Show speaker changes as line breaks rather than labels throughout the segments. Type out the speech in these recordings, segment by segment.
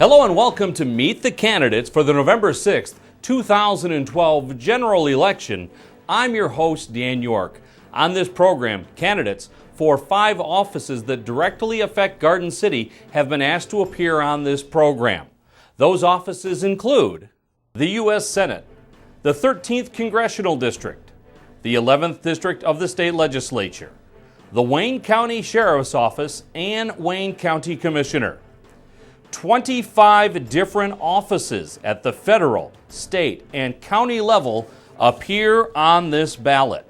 Hello and welcome to Meet the Candidates for the November 6th, 2012 general election. I'm your host, Dan York. On this program, candidates for 5 offices that directly affect Garden City have been asked to appear on this program. Those offices include the U.S. Senate, the 13th Congressional District, the 11th District of the State Legislature, the Wayne County Sheriff's Office, and Wayne County Commissioner. 25 different offices at the federal, state, and county level appear on this ballot.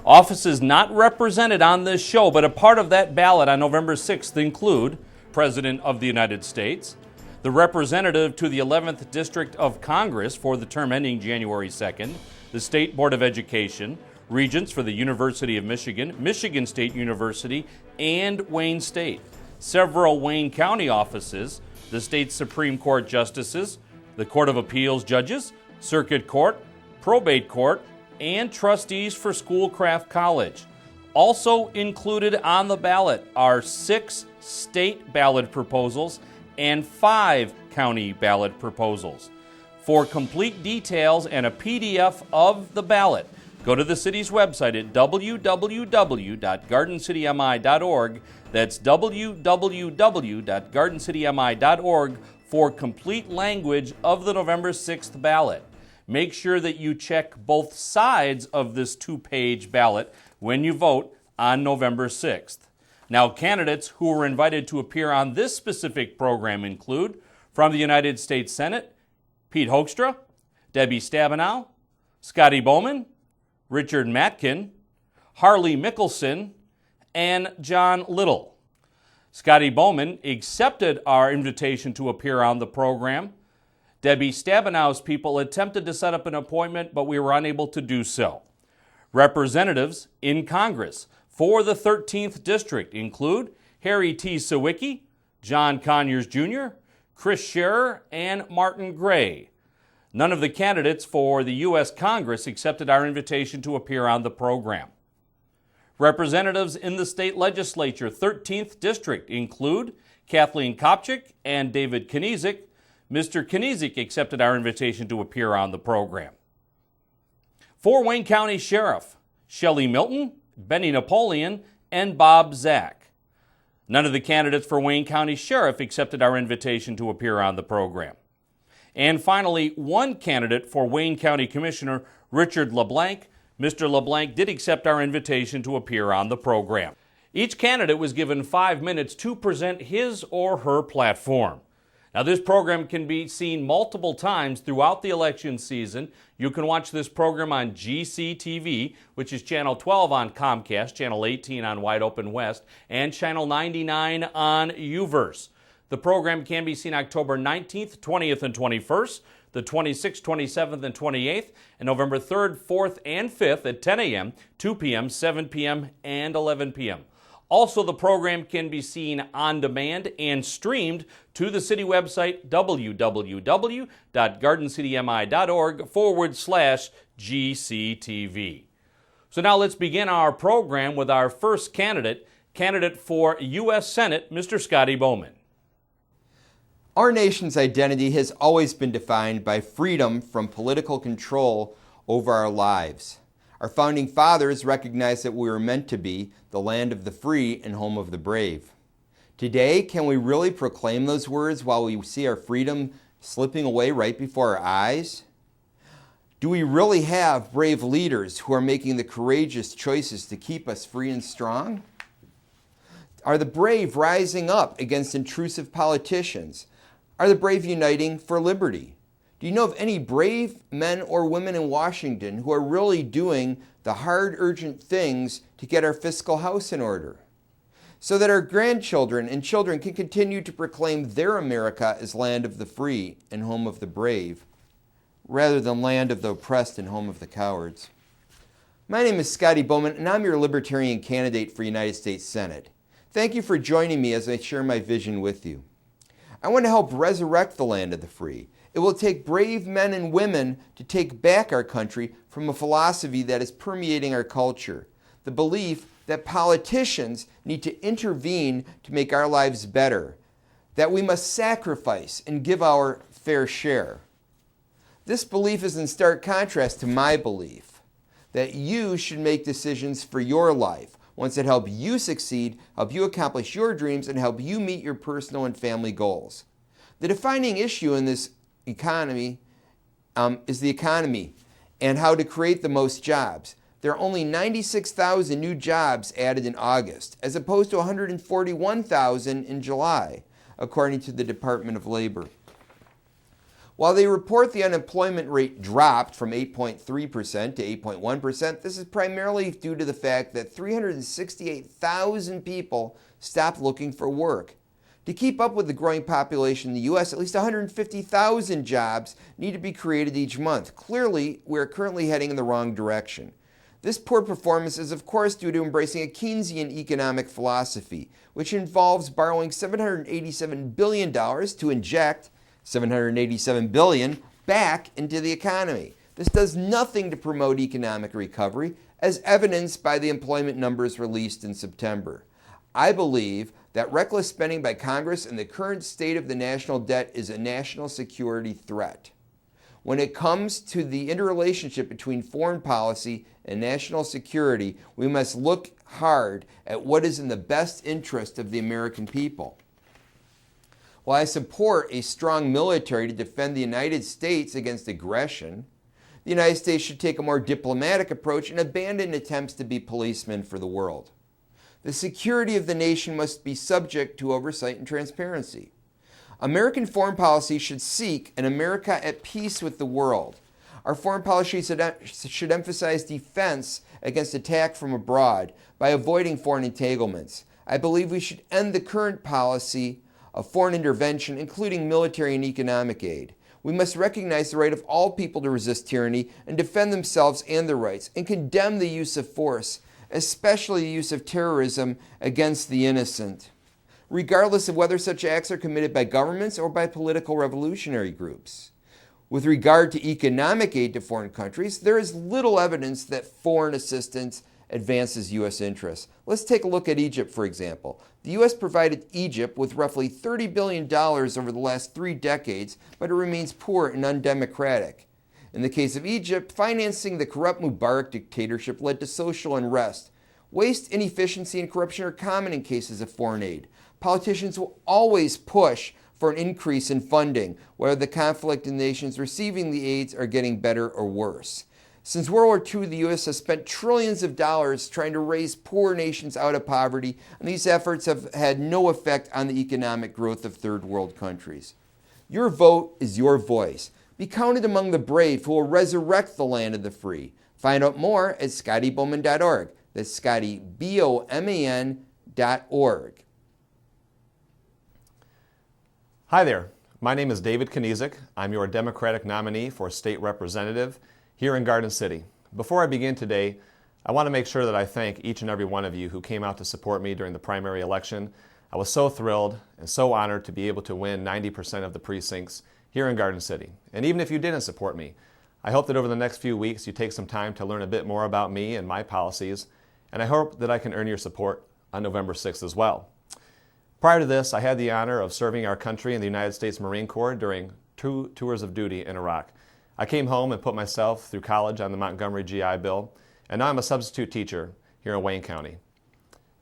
Offices not represented on this show but a part of that ballot on November 6th include President of the United States, the representative to the 11th District of Congress for the term ending January 2nd, the State Board of Education, regents for the University of Michigan, Michigan State University, and Wayne State. Several Wayne County offices, the state's Supreme Court justices, the Court of Appeals judges, Circuit Court, Probate Court, and trustees for Schoolcraft College. Also included on the ballot are 6 state ballot proposals and 5 county ballot proposals. For complete details and a PDF of the ballot, go to the city's website at www.gardencitymi.org. That's www.gardencitymi.org for complete language of the November 6th ballot. Make sure that you check both sides of this 2-page ballot when you vote on November 6th. Now, candidates who were invited to appear on this specific program include from the United States Senate, Pete Hoekstra, Debbie Stabenow, Scotty Bowman, Richard Matkin, Harley Mickelson, and John Little. Scotty Bowman accepted our invitation to appear on the program. Debbie Stabenow's people attempted to set up an appointment, but we were unable to do so. Representatives in Congress for the 13th District include Harry T. Sawicki, John Conyers Jr., Chris Scherer, and Martin Gray. None of the candidates for the U.S. Congress accepted our invitation to appear on the program. Representatives in the state legislature 13th District include Kathleen Kopchik and David KNEZEK. Mr. KNEZEK accepted our invitation to appear on the program. For Wayne County Sheriff, Shelley Milton, Benny Napoleon, and Bob Zach. None of the candidates for Wayne County Sheriff accepted our invitation to appear on the program. And finally, one candidate for Wayne County Commissioner, Richard LeBlanc. Mr. LeBlanc did accept our invitation to appear on the program. Each candidate was given 5 minutes to present his or her platform. Now, this program can be seen multiple times throughout the election season. You can watch this program on GCTV, which is Channel 12 on Comcast, Channel 18 on Wide Open West, and Channel 99 on UVerse. The program can be seen October 19th, 20th, and 21st, the 26th, 27th, and 28th, and November 3rd, 4th, and 5th at 10 a.m., 2 p.m., 7 p.m., and 11 p.m. Also, the program can be seen on demand and streamed to the city website, www.gardencitymi.org/GCTV. So now let's begin our program with our first candidate for U.S. Senate, Mr. Scotty Bowman.
Our nation's identity has always been defined by freedom from political control over our lives. Our founding fathers recognized that we were meant to be the land of the free and home of the brave. Today, can we really proclaim those words while we see our freedom slipping away right before our eyes? Do we really have brave leaders who are making the courageous choices to keep us free and strong? Are the brave rising up against intrusive politicians? Are the brave uniting for liberty? Do you know of any brave men or women in Washington who are really doing the hard, urgent things to get our fiscal house in order, so that our grandchildren and children can continue to proclaim their America as land of the free and home of the brave, rather than land of the oppressed and home of the cowards? My name is Scotty Bowman, and I'm your Libertarian candidate for United States Senate. Thank you for joining me as I share my vision with you. I want to help resurrect the land of the free. It will take brave men and women to take back our country from a philosophy that is permeating our culture, the belief that politicians need to intervene to make our lives better, that we must sacrifice and give our fair share. This belief is in stark contrast to my belief that you should make decisions for your life, ones that help you succeed, help you accomplish your dreams, and help you meet your personal and family goals. The defining issue in this economy is the economy and how to create the most jobs. There are only 96,000 new jobs added in August, as opposed to 141,000 in July, according to the Department of Labor. While they report the unemployment rate dropped from 8.3% to 8.1%, this is primarily due to the fact that 368,000 people stopped looking for work. To keep up with the growing population in the U.S., at least 150,000 jobs need to be created each month. Clearly, we are currently heading in the wrong direction. This poor performance is, of course, due to embracing a Keynesian economic philosophy, which involves borrowing $787 billion to inject $787 billion back into the economy. This does nothing to promote economic recovery, as evidenced by the employment numbers released in September. I believe that reckless spending by Congress and the current state of the national debt is a national security threat. When it comes to the interrelationship between foreign policy and national security, we must look hard at what is in the best interest of the American people. While I support a strong military to defend the United States against aggression, the United States should take a more diplomatic approach and abandon attempts to be policemen for the world. The security of the nation must be subject to oversight and transparency. American foreign policy should seek an America at peace with the world. Our foreign policy should emphasize defense against attack from abroad by avoiding foreign entanglements. I believe we should end the current policy of foreign intervention, including military and economic aid. We must recognize the right of all people to resist tyranny and defend themselves and their rights, and condemn the use of force, especially the use of terrorism against the innocent, regardless of whether such acts are committed by governments or by political revolutionary groups. With regard to economic aid to foreign countries, there is little evidence that foreign assistance advances U.S. interests. Let's take a look at Egypt, for example. The U.S. provided Egypt with roughly $30 billion over the last 3 decades, but it remains poor and undemocratic. In the case of Egypt, financing the corrupt Mubarak dictatorship led to social unrest. Waste, inefficiency, and corruption are common in cases of foreign aid. Politicians will always push for an increase in funding, whether the conflict in nations receiving the aids are getting better or worse. Since World War II, the U.S. has spent trillions of dollars trying to raise poor nations out of poverty, and these efforts have had no effect on the economic growth of third world countries. Your vote is your voice. Be counted among the brave who will resurrect the land of the free. Find out more at SCOTTYBOMAN.org. That's SCOTTY, BOMAN.org.
Hi there. My name is David KNEZEK. I'm your Democratic nominee for state representative here in Garden City. Before I begin today, I want to make sure that I thank each and every one of you who came out to support me during the primary election. I was so thrilled and so honored to be able to win 90% of the precincts here in Garden City. And even if you didn't support me, I hope that over the next few weeks you take some time to learn a bit more about me and my policies, and I hope that I can earn your support on November 6th as well. Prior to this, I had the honor of serving our country in the United States Marine Corps during 2 tours of duty in Iraq. I came home and put myself through college on the Montgomery GI Bill, and now I'm a substitute teacher here in Wayne County.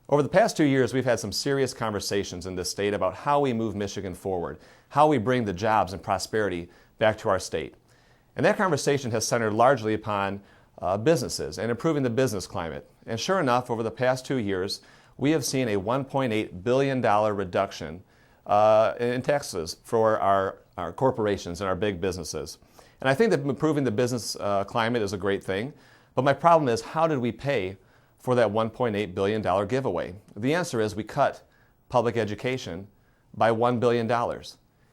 Over the past 2 years, we've had some serious conversations in this state about how we move Michigan forward, how we bring the jobs and prosperity back to our state. And that conversation has centered largely upon businesses and improving the business climate. And sure enough, over the past 2 years, we have seen a $1.8 billion reduction in taxes for our corporations and our big businesses. And I think that improving the business climate is a great thing, but my problem is, how did we pay for that $1.8 billion giveaway? The answer is we cut public education by $1 billion.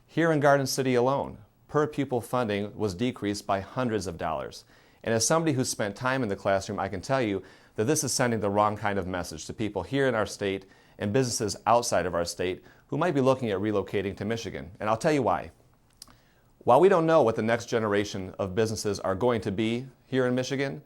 Here in Garden City alone, per pupil funding was decreased by hundreds of dollars. And as somebody who's spent time in the classroom, I can tell you that this is sending the wrong kind of message to people here in our state and businesses outside of our state who might be looking at relocating to Michigan. And I'll tell you why. While we don't know what the next generation of businesses are going to be here in Michigan,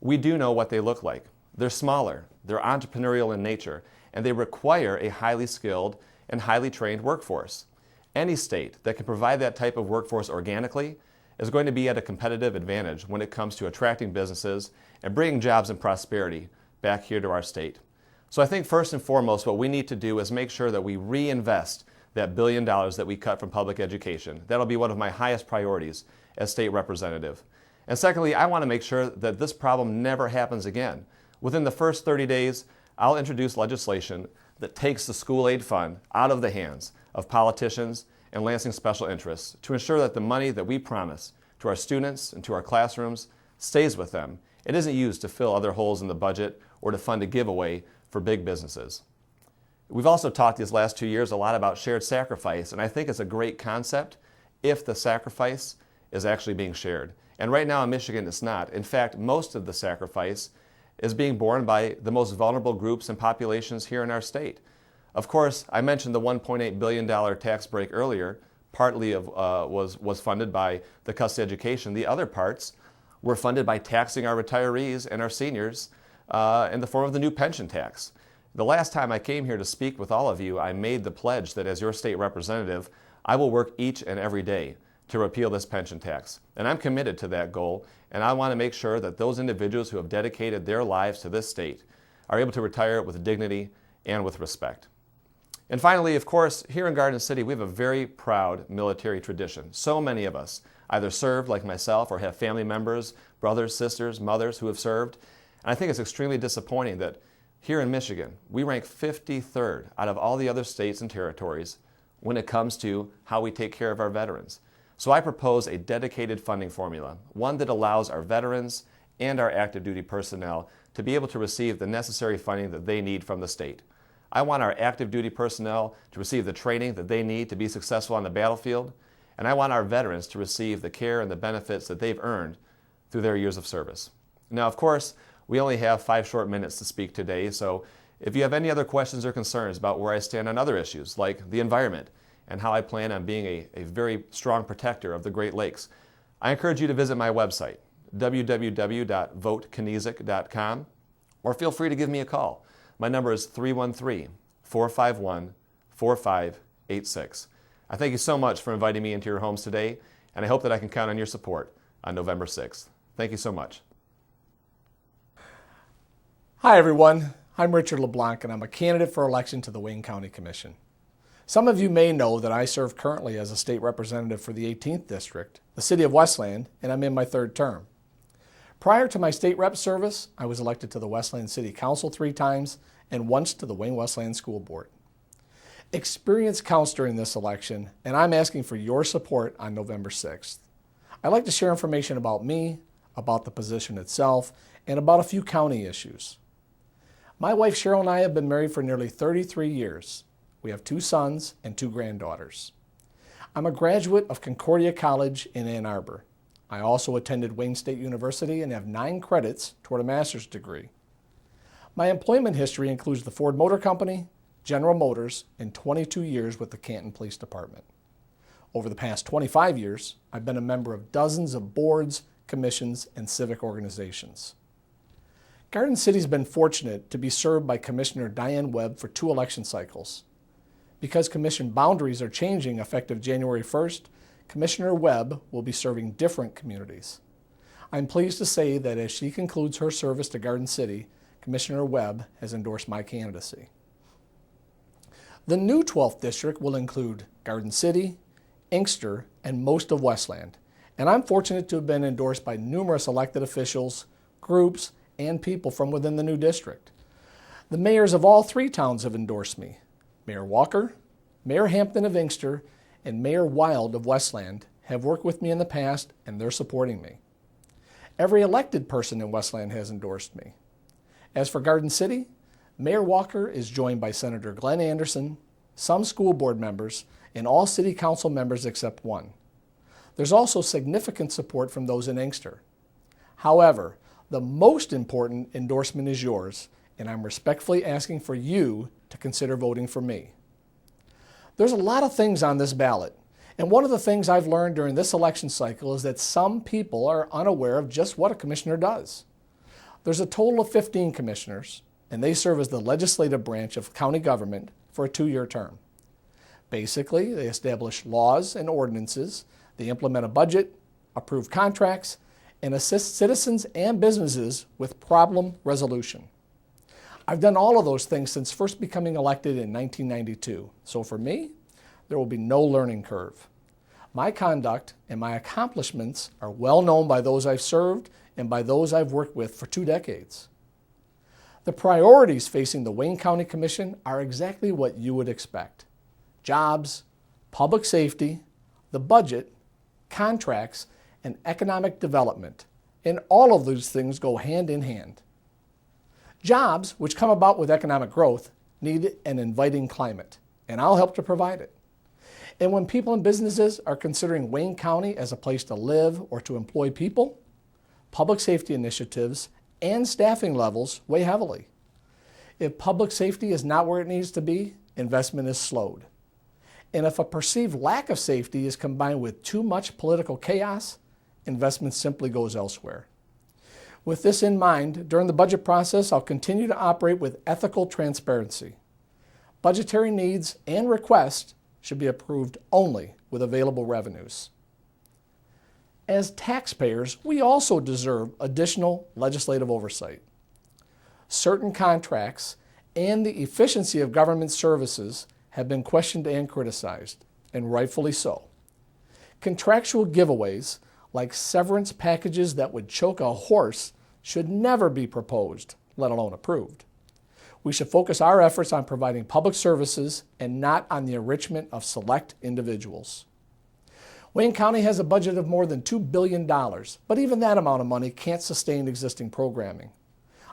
we do know what they look like. They're smaller, they're entrepreneurial in nature, and they require a highly skilled and highly trained workforce. Any state that can provide that type of workforce organically is going to be at a competitive advantage when it comes to attracting businesses and bringing jobs and prosperity back here to our state. So I think first and foremost what we need to do is make sure that we reinvest that $1 billion that we cut from public education. That'll be one of my highest priorities as state representative. And secondly, I want to make sure that this problem never happens again. Within the first 30 days, I'll introduce legislation that takes the school aid fund out of the hands of politicians and Lansing special interests to ensure that the money that we promise to our students and to our classrooms stays with them. It isn't used to fill other holes in the budget or to fund a giveaway for big businesses. We've also talked these last 2 years a lot about shared sacrifice, and I think it's a great concept if the sacrifice is actually being shared. And right now in Michigan, it's not. In fact, most of the sacrifice is being borne by the most vulnerable groups and populations here in our state. Of course, I mentioned the $1.8 billion tax break earlier. Partly was funded by the cost of education. The other parts were funded by taxing our retirees and our seniors in the form of the new pension tax. The last time I came here to speak with all of you, I made the pledge that as your state representative, I will work each and every day to repeal this pension tax. And I'm committed to that goal, and I want to make sure that those individuals who have dedicated their lives to this state are able to retire with dignity and with respect. And finally, of course, here in Garden City, we have a very proud military tradition. So many of us either served like myself or have family members, brothers, sisters, mothers who have served. And I think it's extremely disappointing that here in Michigan, we rank 53rd out of all the other states and territories when it comes to how we take care of our veterans. So I propose a dedicated funding formula, one that allows our veterans and our active duty personnel to be able to receive the necessary funding that they need from the state. I want our active duty personnel to receive the training that they need to be successful on the battlefield, and I want our veterans to receive the care and the benefits that they've earned through their years of service. Now, of course, we only have 5 short minutes to speak today, so if you have any other questions or concerns about where I stand on other issues like the environment and how I plan on being a very strong protector of the Great Lakes, I encourage you to visit my website, www.voteknezek.com, or feel free to give me a call. My number is 313-451-4586. I thank you so much for inviting me into your homes today, and I hope that I can count on your support on November 6th. Thank you so much.
Hi everyone, I'm Richard LeBlanc and I'm a candidate for election to the Wayne County Commission. Some of you may know that I serve currently as a state representative for the 18th District, the City of Westland, and I'm in my 3rd term. Prior to my state rep service, I was elected to the Westland City Council 3 times and once to the Wayne Westland School Board. Experience counts during this election, and I'm asking for your support on November 6th. I'd like to share information about me, about the position itself, and about a few county issues. My wife Cheryl and I have been married for nearly 33 years. We have 2 sons and 2 granddaughters. I'm a graduate of Concordia College in Ann Arbor. I also attended Wayne State University and have 9 credits toward a master's degree. My employment history includes the Ford Motor Company, General Motors, and 22 years with the Canton Police Department. Over the past 25 years, I've been a member of dozens of boards, commissions, and civic organizations. Garden City's been fortunate to be served by Commissioner Diane Webb for 2 election cycles. Because commission boundaries are changing effective January 1st, Commissioner Webb will be serving different communities. I'm pleased to say that as she concludes her service to Garden City, Commissioner Webb has endorsed my candidacy. The new 12th District will include Garden City, Inkster, and most of Westland, and I'm fortunate to have been endorsed by numerous elected officials, groups, and people from within the new district. The mayors of all 3 towns have endorsed me. Mayor Walker, Mayor Hampton of Inkster, and Mayor Wild of Westland have worked with me in the past, and they're supporting me. Every elected person in Westland has endorsed me. As for Garden City, Mayor Walker is joined by Senator Glenn Anderson, some school board members, and all city council members except 1. There's also significant support from those in Inkster. However, the most important endorsement is yours, and I'm respectfully asking for you to consider voting for me. There's a lot of things on this ballot, and one of the things I've learned during this election cycle is that some people are unaware of just what a commissioner does. There's a total of 15 commissioners, and they serve as the legislative branch of county government for a 2-year term. Basically, they establish laws and ordinances, they implement a budget, approve contracts, and assist citizens and businesses with problem resolution. I've done all of those things since first becoming elected in 1992, so for me, there will be no learning curve. My conduct and my accomplishments are well known by those I've served and by those I've worked with for 2 decades. The priorities facing the Wayne County Commission are exactly what you would expect: jobs, public safety, the budget, contracts, and economic development, and all of these things go hand in hand. Jobs, which come about with economic growth, need an inviting climate, and I'll help to provide it. And when people and businesses are considering Wayne County as a place to live or to employ people, public safety initiatives and staffing levels weigh heavily. If public safety is not where it needs to be, investment is slowed. And if a perceived lack of safety is combined with too much political chaos, investment simply goes elsewhere. With this in mind, during the budget process, I'll continue to operate with ethical transparency. Budgetary needs and requests should be approved only with available revenues. As taxpayers, we also deserve additional legislative oversight. Certain contracts and the efficiency of government services have been questioned and criticized, and rightfully so. Contractual giveaways, like severance packages that would choke a horse, should never be proposed, let alone approved. We should focus our efforts on providing public services and not on the enrichment of select individuals. Wayne County has a budget of more than $2 billion, but even that amount of money can't sustain existing programming.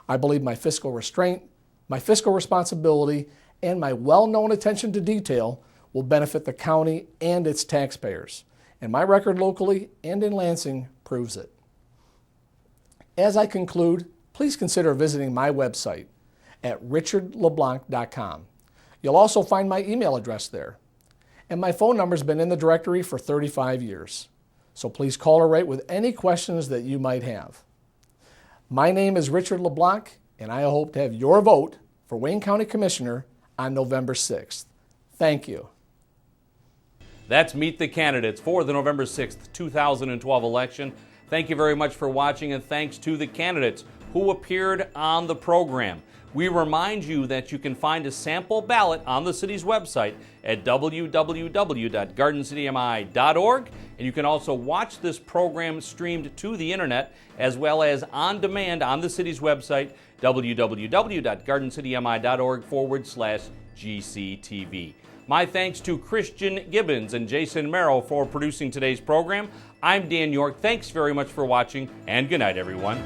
I believe my fiscal restraint, my fiscal responsibility, and my well-known attention to detail will benefit the county and its taxpayers, and my record locally and in Lansing proves it. As I conclude, please consider visiting my website at richardleblanc.com. You'll also find my email address there. And my phone number's been in the directory for 35 years. So please call or write with any questions that you might have. My name is Richard LeBlanc, and I hope to have your vote for Wayne County Commissioner on November 6th. Thank you.
That's Meet the Candidates for the November 6th, 2012 election. Thank you very much for watching, and thanks to the candidates who appeared on the program. We remind you that you can find a sample ballot on the city's website at www.gardencitym.org, and you can also watch this program streamed to the internet as well as on demand on the city's website, www.gardencitym.org/GCTV. My thanks to Christian Gibbons and Jason Merrill for producing today's program. I'm Dan York. Thanks very much for watching, and good night, everyone.